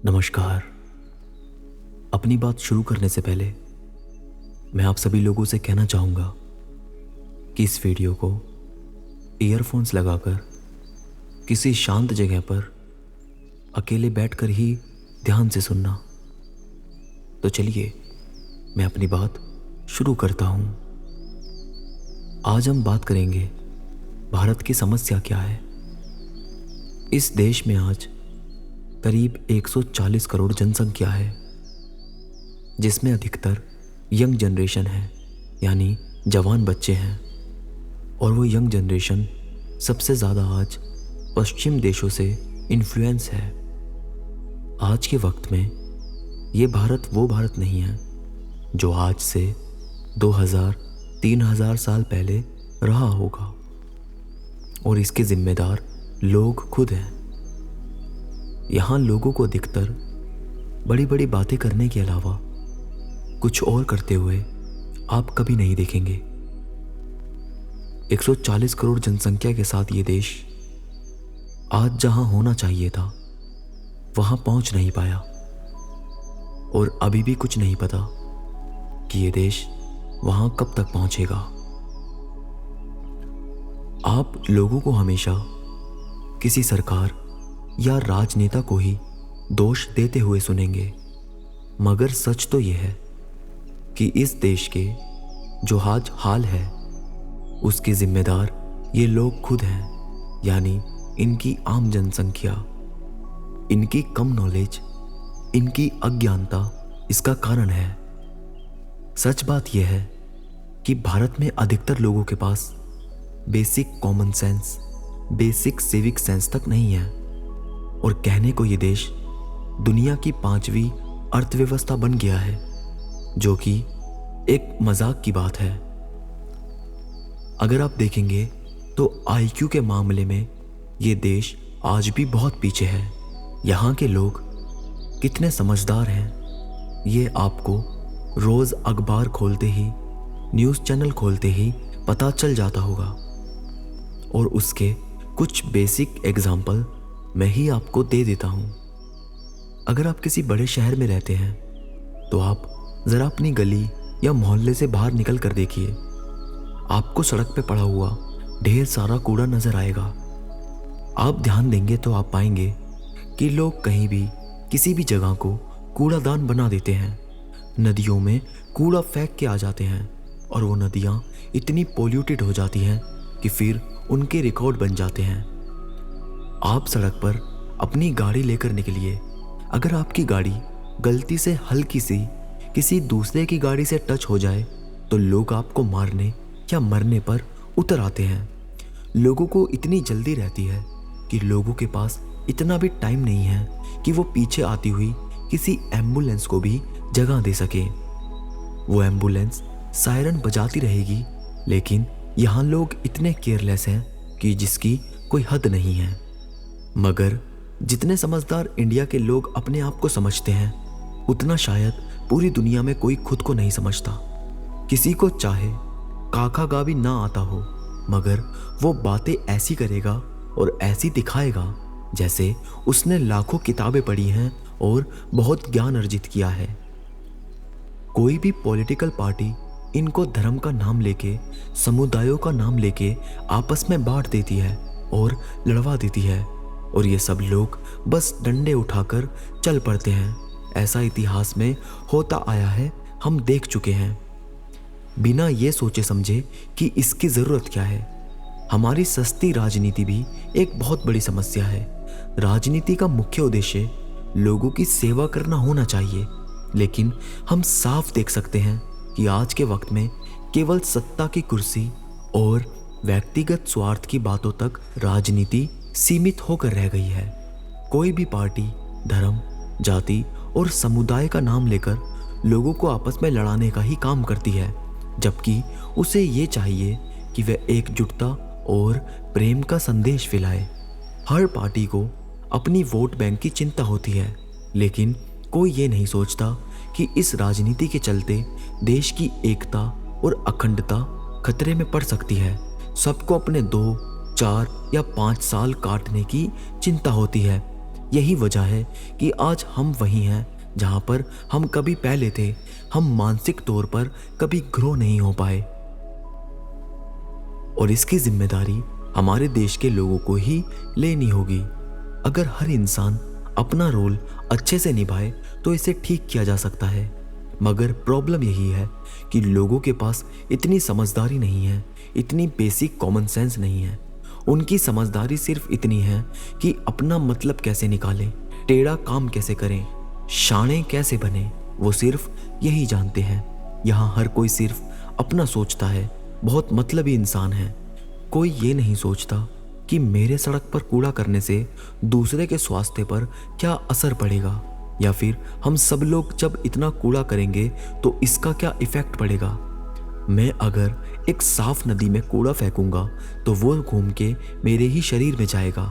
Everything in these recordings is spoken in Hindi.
नमस्कार। अपनी बात शुरू करने से पहले मैं आप सभी लोगों से कहना चाहूँगा कि इस वीडियो को ईयरफोन्स लगाकर किसी शांत जगह पर अकेले बैठकर ही ध्यान से सुनना। तो चलिए मैं अपनी बात शुरू करता हूँ। आज हम बात करेंगे भारत की समस्या क्या है। इस देश में आज करीब 140 करोड़ जनसंख्या है, जिसमें अधिकतर यंग जनरेशन है, यानी जवान बच्चे हैं। और वो यंग जनरेशन सबसे ज़्यादा आज पश्चिम देशों से इन्फ्लुएंस है। आज के वक्त में ये भारत वो भारत नहीं है जो आज से 2000-3000 साल पहले रहा होगा, और इसके जिम्मेदार लोग खुद हैं। यहाँ लोगों को अधिकतर बड़ी बड़ी बातें करने के अलावा कुछ और करते हुए आप कभी नहीं देखेंगे। 140 करोड़ जनसंख्या के साथ ये देश आज जहाँ होना चाहिए था वहाँ पहुँच नहीं पाया, और अभी भी कुछ नहीं पता कि ये देश वहाँ कब तक पहुँचेगा। आप लोगों को हमेशा किसी सरकार या राजनेता को ही दोष देते हुए सुनेंगे, मगर सच तो यह है कि इस देश के जो आज हाल है उसके जिम्मेदार ये लोग खुद हैं, यानी इनकी आम जनसंख्या। इनकी कम नॉलेज, इनकी अज्ञानता इसका कारण है। सच बात यह है कि भारत में अधिकतर लोगों के पास basic common sense, basic civic sense तक नहीं है, और कहने को ये देश दुनिया की 5वीं अर्थव्यवस्था बन गया है, जो कि एक मजाक की बात है। अगर आप देखेंगे तो आईक्यू के मामले में ये देश आज भी बहुत पीछे है। यहाँ के लोग कितने समझदार हैं ये आपको रोज अखबार खोलते ही, न्यूज़ चैनल खोलते ही पता चल जाता होगा। और उसके कुछ बेसिक एग्जाम्पल मैं ही आपको दे देता हूं। अगर आप किसी बड़े शहर में रहते हैं तो आप जरा अपनी गली या मोहल्ले से बाहर निकल कर देखिए, आपको सड़क पे पड़ा हुआ ढेर सारा कूड़ा नजर आएगा। आप ध्यान देंगे तो आप पाएंगे कि लोग कहीं भी किसी भी जगह को कूड़ादान बना देते हैं। नदियों में कूड़ा फेंक के आ जाते हैं, और वो नदियां इतनी पोल्यूटेड हो जाती हैं कि फिर उनके रिकॉर्ड बन जाते हैं। आप सड़क पर अपनी गाड़ी लेकर निकलिए, अगर आपकी गाड़ी गलती से हल्की सी किसी दूसरे की गाड़ी से टच हो जाए तो लोग आपको मारने या मरने पर उतर आते हैं। लोगों को इतनी जल्दी रहती है कि लोगों के पास इतना भी टाइम नहीं है कि वो पीछे आती हुई किसी एम्बुलेंस को भी जगह दे सके। वो एम्बुलेंस सायरन बजाती रहेगी, लेकिन यहाँ लोग इतने केयरलेस हैं कि जिसकी कोई हद नहीं है। मगर जितने समझदार इंडिया के लोग अपने आप को समझते हैं, उतना शायद पूरी दुनिया में कोई खुद को नहीं समझता। किसी को चाहे काका गा भी ना आता हो, मगर वो बातें ऐसी करेगा और ऐसी दिखाएगा जैसे उसने लाखों किताबें पढ़ी हैं और बहुत ज्ञान अर्जित किया है। कोई भी पॉलिटिकल पार्टी इनको धर्म का नाम लेके, समुदायों का नाम लेके आपस में बांट देती है और लड़वा देती है, और ये सब लोग बस डंडे उठाकर चल पड़ते हैं। ऐसा इतिहास में होता आया है, हम देख चुके हैं, बिना ये सोचे समझे कि इसकी ज़रूरत क्या है। हमारी सस्ती राजनीति भी एक बहुत बड़ी समस्या है। राजनीति का मुख्य उद्देश्य लोगों की सेवा करना होना चाहिए, लेकिन हम साफ देख सकते हैं कि आज के वक्त में केवल सत्ता की कुर्सी और व्यक्तिगत स्वार्थ की बातों तक राजनीति सीमित होकर रह गई है। कोई भी पार्टी धर्म, जाति और समुदाय का नाम लेकर लोगों को आपस में लड़ाने का ही काम करती है, जबकि उसे ये चाहिए कि वह एकजुटता और प्रेम का संदेश फैलाए। हर पार्टी को अपनी वोट बैंक की चिंता होती है, लेकिन कोई ये नहीं सोचता कि इस राजनीति के चलते देश की एकता और अखंडता खतरे में पड़ सकती है। सबको अपने 2, 4 या 5 साल काटने की चिंता होती है, यही वजह है कि आज हम वही हैं जहां पर हम कभी पहले थे। हम मानसिक तौर पर कभी ग्रो नहीं हो पाए और इसकी जिम्मेदारी हमारे देश के लोगों को ही लेनी होगी। अगर हर इंसान अपना रोल अच्छे से निभाए तो इसे ठीक किया जा सकता है, मगर प्रॉब्लम यही है कि लोगों के पास इतनी समझदारी नहीं है, इतनी बेसिक कॉमन सेंस नहीं है। उनकी समझदारी सिर्फ इतनी है कि अपना मतलब कैसे निकालें, टेढ़ा काम कैसे करें, शाणे कैसे बने, वो सिर्फ यही जानते हैं। यहाँ हर कोई सिर्फ अपना सोचता है, बहुत मतलबी इंसान है। कोई ये नहीं सोचता कि मेरे सड़क पर कूड़ा करने से दूसरे के स्वास्थ्य पर क्या असर पड़ेगा, या फिर हम सब लोग जब इतना कूड़ा करेंगे तो इसका क्या इफेक्ट पड़ेगा। मैं अगर एक साफ नदी में कूड़ा फेंकूंगा तो वो घूम के मेरे ही शरीर में जाएगा।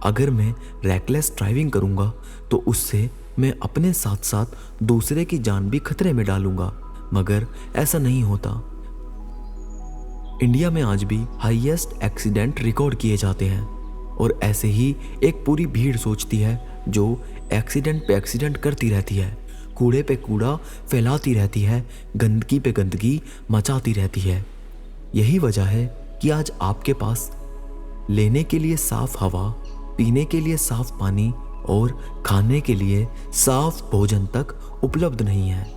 अगर मैं रैकलेस ड्राइविंग करूंगा तो उससे मैं अपने साथ साथ दूसरे की जान भी खतरे में डालूंगा, मगर ऐसा नहीं होता। इंडिया में आज भी हाईएस्ट एक्सीडेंट रिकॉर्ड किए जाते हैं और ऐसे ही एक पूरी भीड़ सोचती है जो एक्सीडेंट पे एक्सीडेंट करती रहती है, कूड़े पे कूड़ा फैलाती रहती है, गंदगी पे गंदगी मचाती रहती है। यही वजह है कि आज आपके पास लेने के लिए साफ हवा, पीने के लिए साफ पानी और खाने के लिए साफ भोजन तक उपलब्ध नहीं है।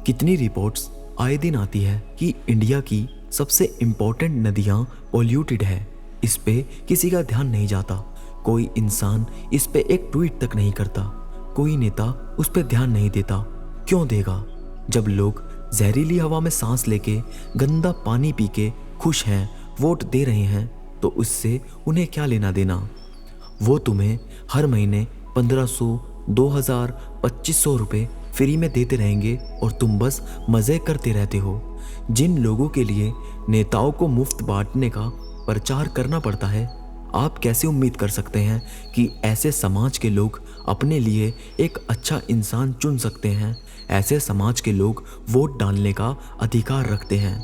कितनी रिपोर्ट्स आए दिन आती है कि इंडिया की सबसे इंपॉर्टेंट नदियां पॉल्यूटेड है। इस पे किसी का ध्यान नहीं जाता, कोई इंसान इस पे एक ट्वीट तक नहीं करता, कोई नेता उस पे ध्यान नहीं देता। क्यों देगा? जब लोग जहरीली हवा में सांस लेके, गंदा पानी पी के खुश हैं, वोट दे रहे हैं, तो उससे उन्हें क्या लेना देना। वो तुम्हें हर महीने 1500, 2000, 2500 रुपए फ्री में देते रहेंगे और तुम बस मज़े करते रहते हो। जिन लोगों के लिए नेताओं को मुफ्त बांटने का प्रचार करना पड़ता है, आप कैसे उम्मीद कर सकते हैं कि ऐसे समाज के लोग अपने लिए एक अच्छा इंसान चुन सकते हैं? ऐसे समाज के लोग वोट डालने का अधिकार रखते हैं।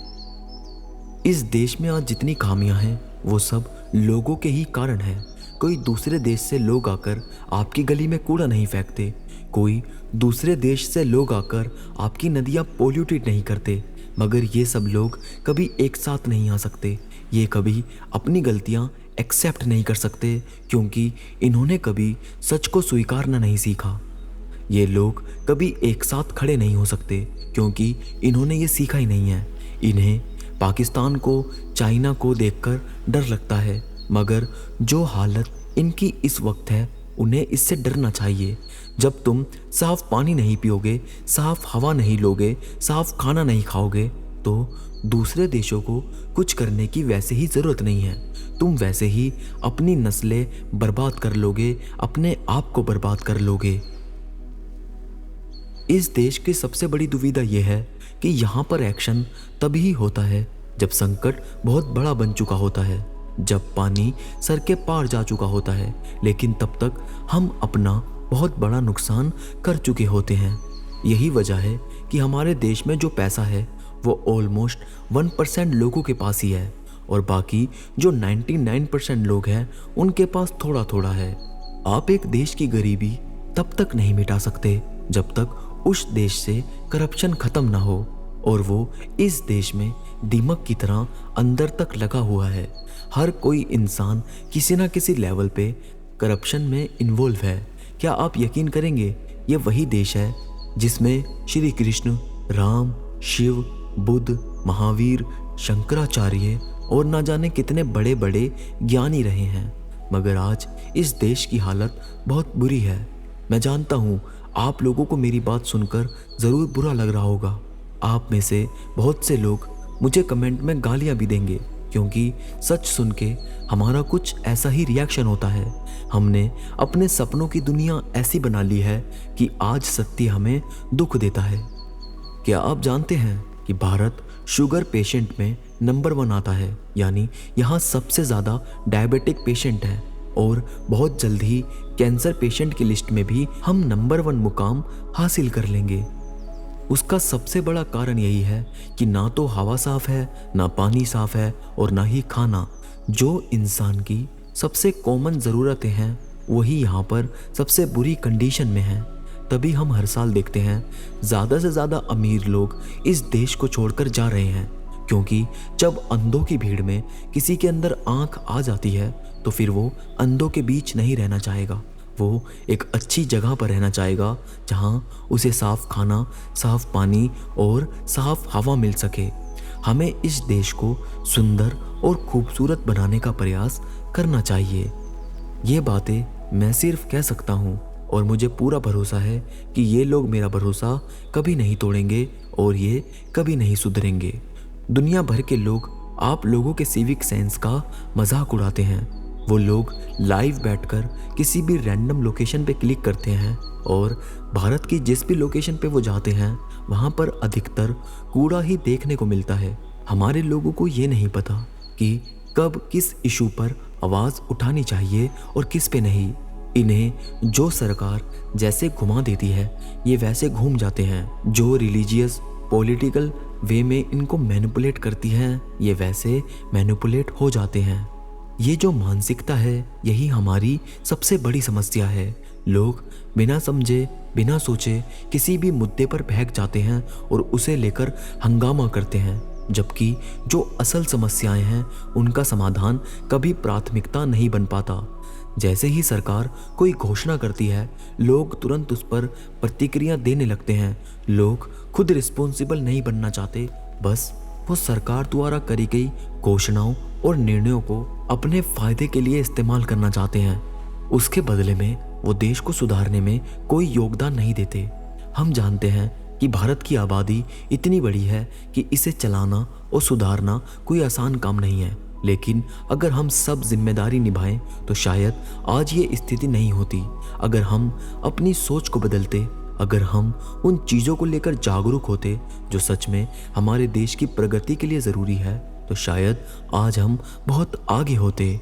इस देश में आज जितनी खामियां हैं वो सब लोगों के ही कारण है। कोई दूसरे देश से लोग आकर आपकी गली में कूड़ा नहीं फेंकते, कोई दूसरे देश से लोग आकर आपकी नदियाँ पोल्यूटेड नहीं करते, मगर ये सब लोग कभी एक साथ नहीं आ सकते। ये कभी अपनी गलतियाँ एक्सेप्ट नहीं कर सकते क्योंकि इन्होंने कभी सच को स्वीकारना नहीं सीखा। ये लोग कभी एक साथ खड़े नहीं हो सकते क्योंकि इन्होंने ये सीखा ही नहीं है। इन्हें पाकिस्तान को, चाइना को देखकर डर लगता है, मगर जो हालत इनकी इस वक्त है उन्हें इससे डरना चाहिए। जब तुम साफ पानी नहीं पियोगे, साफ हवा नहीं लोगे, साफ खाना नहीं खाओगे, तो दूसरे देशों को कुछ करने की वैसे ही ज़रूरत नहीं है। तुम वैसे ही अपनी नस्लें बर्बाद कर लोगे, अपने आप को बर्बाद कर लोगे। इस देश की सबसे बड़ी दुविधा यह है कि यहाँ पर एक्शन तभी होता है जब संकट बहुत बड़ा बन चुका होता है, जब पानी सर के पार जा चुका होता है, लेकिन तब तक हम अपना बहुत बड़ा नुकसान कर चुके होते हैं। यही वजह है कि हमारे देश में जो पैसा है वो ऑलमोस्ट 1% लोगों के पास ही है और बाकी जो 99% लोग हैं उनके पास थोड़ा थोड़ा है। आप एक देश की गरीबी तब तक नहीं मिटा सकते जब तक उस देश से करप्शन खत्म ना हो, और वो इस देश में दीमक की तरह अंदर तक लगा हुआ है। हर कोई इंसान किसी ना किसी लेवल पे करप्शन में इन्वॉल्व है। क्या आप यकीन करेंगे, ये वही देश है जिसमें श्री कृष्ण, राम, शिव, बुद्ध, महावीर, शंकराचार्य और ना जाने कितने बड़े बड़े ज्ञानी रहे हैं, मगर आज इस देश की हालत बहुत बुरी है। मैं जानता हूँ आप लोगों को मेरी बात सुनकर ज़रूर बुरा लग रहा होगा। आप में से बहुत से लोग मुझे कमेंट में गालियाँ भी देंगे क्योंकि सच सुन के हमारा कुछ ऐसा ही रिएक्शन होता है। हमने अपने सपनों की दुनिया ऐसी बना ली है कि आज सत्य हमें दुख देता है। क्या आप जानते हैं कि भारत शुगर पेशेंट में नंबर 1 आता है, यानी यहाँ सबसे ज़्यादा डायबिटिक पेशेंट है और बहुत जल्द ही कैंसर पेशेंट की लिस्ट में भी हम नंबर 1 मुकाम हासिल कर लेंगे। उसका सबसे बड़ा कारण यही है कि ना तो हवा साफ है, ना पानी साफ है और ना ही खाना, जो इंसान की सबसे कॉमन ज़रूरतें हैं वही यहाँ पर सबसे बुरी कंडीशन में हैं। तभी हम हर साल देखते हैं ज़्यादा से ज़्यादा अमीर लोग इस देश को छोड़कर जा रहे हैं, क्योंकि जब अंधों की भीड़ में किसी के अंदर आँख आ जाती है तो फिर वो अंधों के बीच नहीं रहना चाहेगा। वो एक अच्छी जगह पर रहना चाहेगा जहाँ उसे साफ खाना, साफ पानी और साफ हवा मिल सके। हमें इस देश को सुंदर और खूबसूरत बनाने का प्रयास करना चाहिए। ये बातें मैं सिर्फ कह सकता हूँ और मुझे पूरा भरोसा है कि ये लोग मेरा भरोसा कभी नहीं तोड़ेंगे और ये कभी नहीं सुधरेंगे। दुनिया भर के लोग आप लोगों के सिविक सेंस का मजाक उड़ाते हैं। वो लोग लाइव बैठकर किसी भी रैंडम लोकेशन पे क्लिक करते हैं और भारत की जिस भी लोकेशन पे वो जाते हैं वहाँ पर अधिकतर कूड़ा ही देखने को मिलता है। हमारे लोगों को ये नहीं पता कि कब किस इशू पर आवाज़ उठानी चाहिए और किस पे नहीं। इन्हें जो सरकार जैसे घुमा देती है ये वैसे घूम जाते हैं। जो रिलीजियस पॉलिटिकल वे में इनको मैनिपुलेट करती हैं ये वैसे मैनिपुलेट हो जाते हैं। ये जो मानसिकता है यही हमारी सबसे बड़ी समस्या है। लोग बिना समझे बिना सोचे किसी भी मुद्दे पर बहक जाते हैं और उसे लेकर हंगामा करते हैं, जबकि जो असल समस्याएं हैं उनका समाधान कभी प्राथमिकता नहीं बन पाता। जैसे ही सरकार कोई घोषणा करती है लोग तुरंत उस पर प्रतिक्रिया देने लगते हैं। लोग खुद रिस्पॉन्सिबल नहीं बनना चाहते, बस वो सरकार द्वारा करी गई घोषणाओं और निर्णयों को अपने फायदे के लिए इस्तेमाल करना चाहते हैं। उसके बदले में वो देश को सुधारने में कोई योगदान नहीं देते। हम जानते हैं कि भारत की आबादी इतनी बड़ी है कि इसे चलाना और सुधारना कोई आसान काम नहीं है, लेकिन अगर हम सब जिम्मेदारी निभाएं तो शायद आज ये स्थिति नहीं होती। अगर हम अपनी सोच को बदलते, अगर हम उन चीज़ों को लेकर जागरूक होते जो सच में हमारे देश की प्रगति के लिए ज़रूरी है, तो शायद आज हम बहुत आगे होते।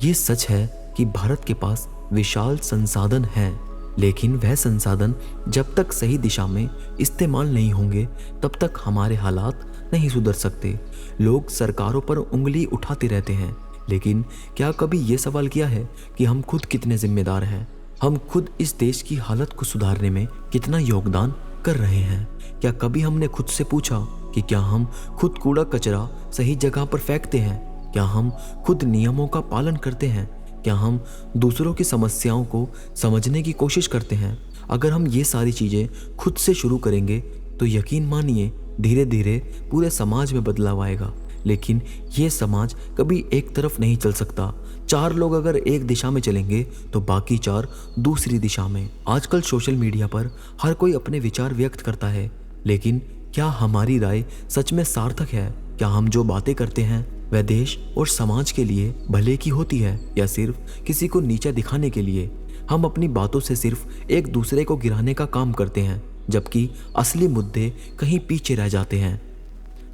ये सच है कि भारत के पास विशाल संसाधन हैं, लेकिन वह संसाधन जब तक सही दिशा में इस्तेमाल नहीं होंगे तब तक हमारे हालात नहीं सुधर सकते। लोग सरकारों पर उंगली उठाते रहते हैं, लेकिन क्या कभी ये सवाल किया है कि हम खुद कितने जिम्मेदार हैं? हम खुद इस देश की हालत को सुधारने में कितना योगदान कर रहे हैं? क्या कभी हमने खुद से पूछा कि क्या हम खुद कूड़ा कचरा सही जगह पर फेंकते हैं? क्या हम खुद नियमों का पालन करते हैं? क्या हम दूसरों की समस्याओं को समझने की कोशिश करते हैं? अगर हम ये सारी चीज़ें खुद से शुरू करेंगे तो यकीन मानिए धीरे धीरे पूरे समाज में बदलाव आएगा। लेकिन ये समाज कभी एक तरफ नहीं चल सकता। 4 लोग अगर एक दिशा में चलेंगे तो बाकी 4 दूसरी दिशा में। आजकल सोशल मीडिया पर हर कोई अपने विचार व्यक्त करता है, लेकिन क्या हमारी राय सच में सार्थक है? क्या हम जो बातें करते हैं वह देश और समाज के लिए भले की होती है या सिर्फ किसी को नीचा दिखाने के लिए? हम अपनी बातों से सिर्फ एक दूसरे को गिराने का काम करते हैं, जबकि असली मुद्दे कहीं पीछे रह जाते हैं।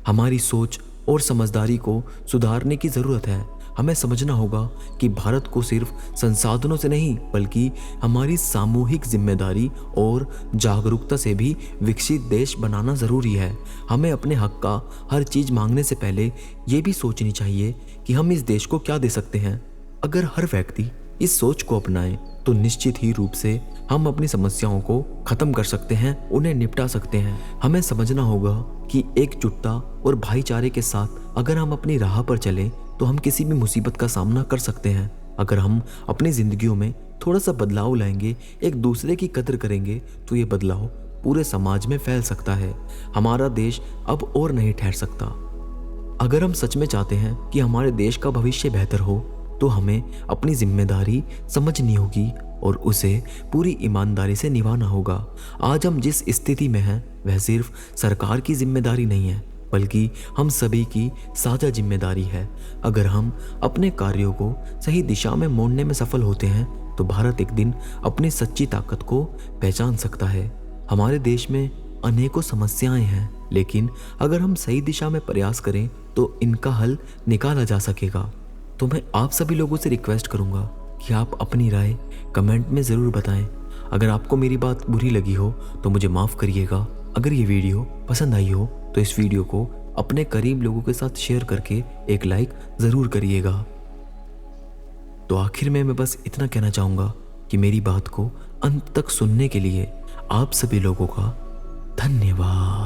हमारी सोच और समझदारी को सुधारने की ज़रूरत है। हमें समझना होगा कि भारत को सिर्फ संसाधनों से नहीं बल्कि हमारी सामूहिक जिम्मेदारी और जागरूकता से भी विकसित देश बनाना ज़रूरी है। हमें अपने हक का हर चीज़ मांगने से पहले ये भी सोचनी चाहिए कि हम इस देश को क्या दे सकते हैं। अगर हर व्यक्ति इस सोच को अपनाए तो निश्चित ही रूप से हम अपनी समस्याओं को खत्म कर सकते हैं, उन्हें निपटा सकते हैं। हमें समझना होगा कि एकजुटता और भाईचारे के साथ अगर हम अपनी राह पर चलें तो हम किसी भी मुसीबत का सामना कर सकते हैं। अगर हम अपनी जिंदगियों में थोड़ा सा बदलाव लाएंगे, एक दूसरे की कदर करेंगे, तो ये बदलाव पूरे समाज में फैल सकता है। हमारा देश अब और नहीं ठहर सकता। अगर हम सच में चाहते हैं कि हमारे देश का भविष्य बेहतर हो तो हमें अपनी जिम्मेदारी समझनी होगी और उसे पूरी ईमानदारी से निभाना होगा। आज हम जिस स्थिति में हैं वह सिर्फ सरकार की जिम्मेदारी नहीं है बल्कि हम सभी की साझा जिम्मेदारी है। अगर हम अपने कार्यों को सही दिशा में मोड़ने में सफल होते हैं तो भारत एक दिन अपनी सच्ची ताकत को पहचान सकता है। हमारे देश में अनेकों समस्याएं हैं, लेकिन अगर हम सही दिशा में प्रयास करें तो इनका हल निकाला जा सकेगा। तो मैं आप सभी लोगों से रिक्वेस्ट करूंगा कि आप अपनी राय कमेंट में ज़रूर बताएं। अगर आपको मेरी बात बुरी लगी हो तो मुझे माफ़ करिएगा। अगर ये वीडियो पसंद आई हो तो इस वीडियो को अपने करीब लोगों के साथ शेयर करके एक लाइक ज़रूर करिएगा। तो आखिर में मैं बस इतना कहना चाहूँगा कि मेरी बात को अंत तक सुनने के लिए आप सभी लोगों का धन्यवाद।